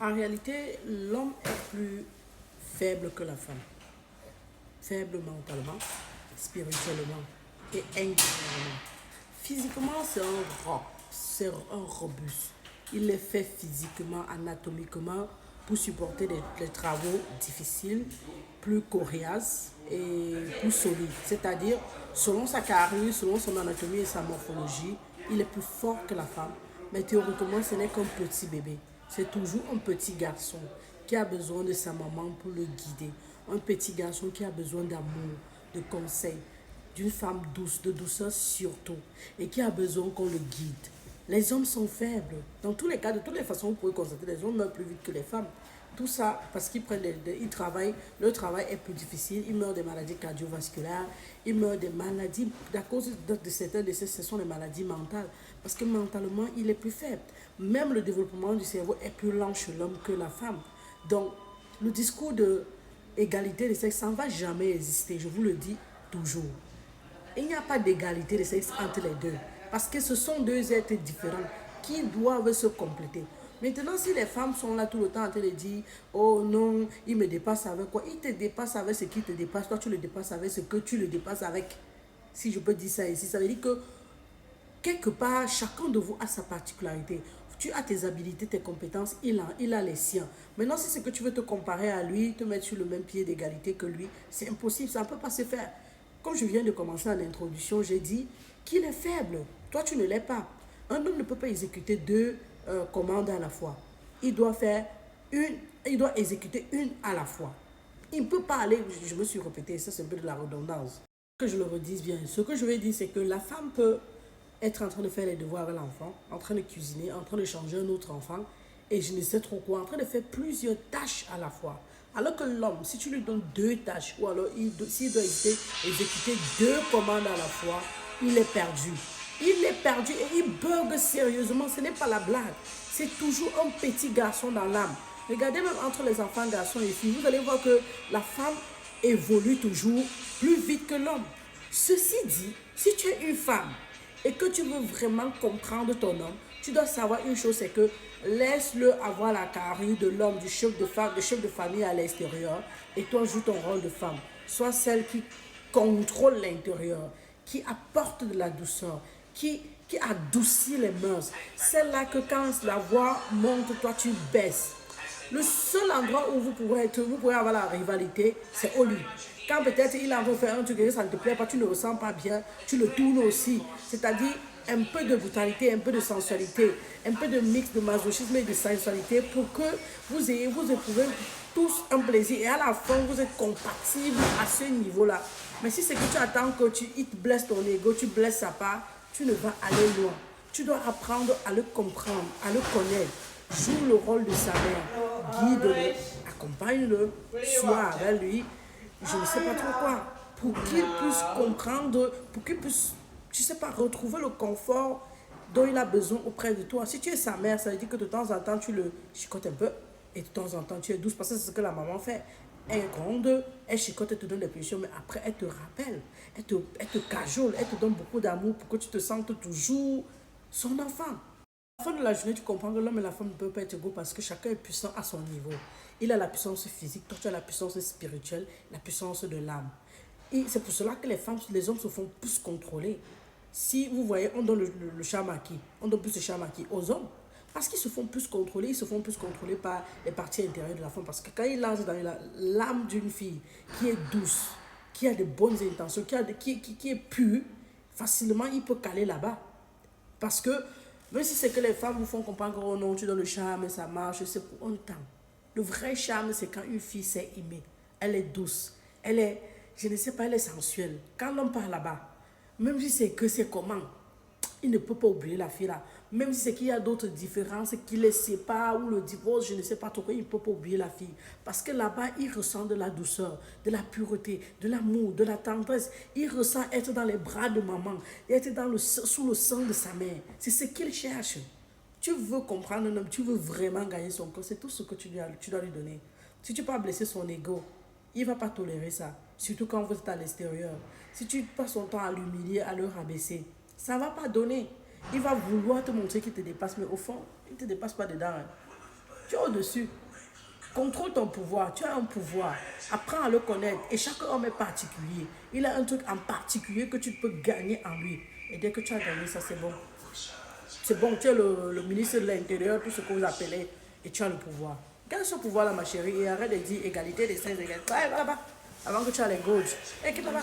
En réalité, l'homme est plus faible que la femme. Faible mentalement, spirituellement et intérieurement. Physiquement, c'est un robuste. Il est fait physiquement, anatomiquement, pour supporter les travaux difficiles, plus coriaces et plus solides. C'est-à-dire, selon sa carrure, selon son anatomie et sa morphologie, il est plus fort que la femme. Mais théoriquement, ce n'est qu'un petit bébé. C'est toujours un petit garçon qui a besoin de sa maman pour le guider. Un petit garçon qui a besoin d'amour, de conseils, d'une femme douce, de douceur surtout, et qui a besoin qu'on le guide. Les hommes sont faibles. Dans tous les cas, de toutes les façons, vous pouvez constater, les hommes meurent plus vite que les femmes. Tout ça parce qu'ils ils travaillent, leur travail est plus difficile, ils meurent des maladies cardiovasculaires, ils meurent des maladies, à cause de certains décès, ce sont les maladies mentales, parce que mentalement, il est plus faible. Même le développement du cerveau est plus lent chez l'homme que la femme. Donc, le discours de égalité de sexe, ça ne va jamais exister, je vous le dis toujours. Il n'y a pas d'égalité de sexe entre les deux, parce que ce sont deux êtres différents qui doivent se compléter. Maintenant, si les femmes sont là tout le temps en train de dire oh non, il me dépasse avec quoi? Il te dépasse avec ce qui te dépasse, toi tu le dépasses avec ce que tu le dépasses avec. Si je peux dire ça ici, ça veut dire que quelque part, chacun de vous a sa particularité. Tu as tes habilités, tes compétences, il a les siens. Maintenant, si c'est que tu veux te comparer à lui, te mettre sur le même pied d'égalité que lui, c'est impossible, ça ne peut pas se faire. Comme je viens de commencer à l'introduction, j'ai dit qu'il est faible. Toi, tu ne l'es pas. Un homme ne peut pas exécuter deux commandes à la fois. Il doit faire il doit exécuter une à la fois. Il ne peut pas aller, je me suis répété, ça c'est un peu de la redondance. Que je le redise bien, ce que je vais dire, c'est que la femme peut être en train de faire les devoirs avec l'enfant, en train de cuisiner, en train de changer un autre enfant, et je ne sais trop quoi, en train de faire plusieurs tâches à la fois. Alors que l'homme, si tu lui donnes deux tâches, ou alors s'il doit exécuter deux commandes à la fois, il est perdu. Il est perdu et il bug sérieusement, ce n'est pas la blague. C'est toujours un petit garçon dans l'âme. Regardez même entre les enfants, garçons et filles, vous allez voir que la femme évolue toujours plus vite que l'homme. Ceci dit, si tu es une femme et que tu veux vraiment comprendre ton homme, tu dois savoir une chose, c'est que laisse-le avoir la carrure de l'homme, du chef de famille à l'extérieur, et toi joue ton rôle de femme. Sois celle qui contrôle l'intérieur, qui apporte de la douceur, qui adoucit les mœurs. Celle-là que quand la voix monte, toi tu baisses. Le seul endroit où vous pourrez avoir la rivalité, c'est au lit. Quand peut-être il a envie de faire un truc et ça ne te plaît pas, tu ne ressens pas bien, tu le tournes aussi. C'est-à-dire un peu de brutalité, un peu de sensualité, un peu de mix de masochisme et de sensualité pour que vous éprouvez tous un plaisir et à la fin vous êtes compatibles à ce niveau-là. Mais si c'est que tu attends que il te blesse ton ego, tu blesses sa part, tu ne vas aller loin. Tu dois apprendre à le comprendre, à le connaître. Joue le rôle de sa mère, guide-le, accompagne-le, sois avec lui, je ne sais pas trop quoi, pour qu'il puisse comprendre, pour qu'il puisse, je ne sais pas, retrouver le confort dont il a besoin auprès de toi. Si tu es sa mère, ça veut dire que de temps en temps, tu le chicotes un peu, et de temps en temps, tu es douce, parce que c'est ce que la maman fait. Elle est grande, elle chicote, elle te donne des punitions, mais après, elle te rappelle, elle te cajole, elle te donne beaucoup d'amour pour que tu te sentes toujours son enfant. À la fin de la journée, tu comprends que l'homme et la femme ne peuvent pas être égaux parce que chacun est puissant à son niveau. Il a la puissance physique, toi tu as la puissance spirituelle, la puissance de l'âme. Et c'est pour cela que les hommes se font plus contrôler. Si vous voyez, on donne le charme à qui? On donne plus de charme à qui? Aux hommes. Parce qu'ils se font plus contrôler, ils se font plus contrôler par les parties intérieures de la femme. Parce que quand ils lancent dans l'âme d'une fille qui est douce, qui a de bonnes intentions, qui est pure, facilement il peut caler là-bas. Parce que même si c'est que les femmes vous font comprendre que oh non, tu donnes le charme, ça marche, c'est pour un temps. Le vrai charme, c'est quand une fille s'est aimée. Elle est douce. Elle est, je ne sais pas, elle est sensuelle. Quand l'homme part là-bas, même si c'est que c'est comment, il ne peut pas oublier la fille là. Même si c'est qu'il y a d'autres différences qui les séparent ou le divorce, je ne sais pas trop quoi, il ne peut pas oublier la fille. Parce que là-bas, il ressent de la douceur, de la pureté, de l'amour, de la tendresse. Il ressent être dans les bras de maman, être sous le sang de sa mère. C'est ce qu'il cherche. Tu veux comprendre un homme, tu veux vraiment gagner son cœur, c'est tout ce que tu dois lui donner. Si tu peux blesser son ego, il ne va pas tolérer ça. Surtout quand vous êtes à l'extérieur. Si tu passes ton temps à l'humilier, à le rabaisser, ça ne va pas donner. Il va vouloir te montrer qu'il te dépasse, mais au fond, il ne te dépasse pas dedans. Hein. Tu es au-dessus. Contrôle ton pouvoir. Tu as un pouvoir. Apprends à le connaître. Et chaque homme est particulier. Il a un truc en particulier que tu peux gagner en lui. Et dès que tu as gagné ça, c'est bon. C'est bon, tu es le ministre de l'Intérieur, tout ce que vous appelez, et tu as le pouvoir. Gagne ce pouvoir-là, ma chérie, et arrête de dire égalité des sexes, égalité. Allez, va là-bas. Avant que tu aies les gauges. Et qui là-bas.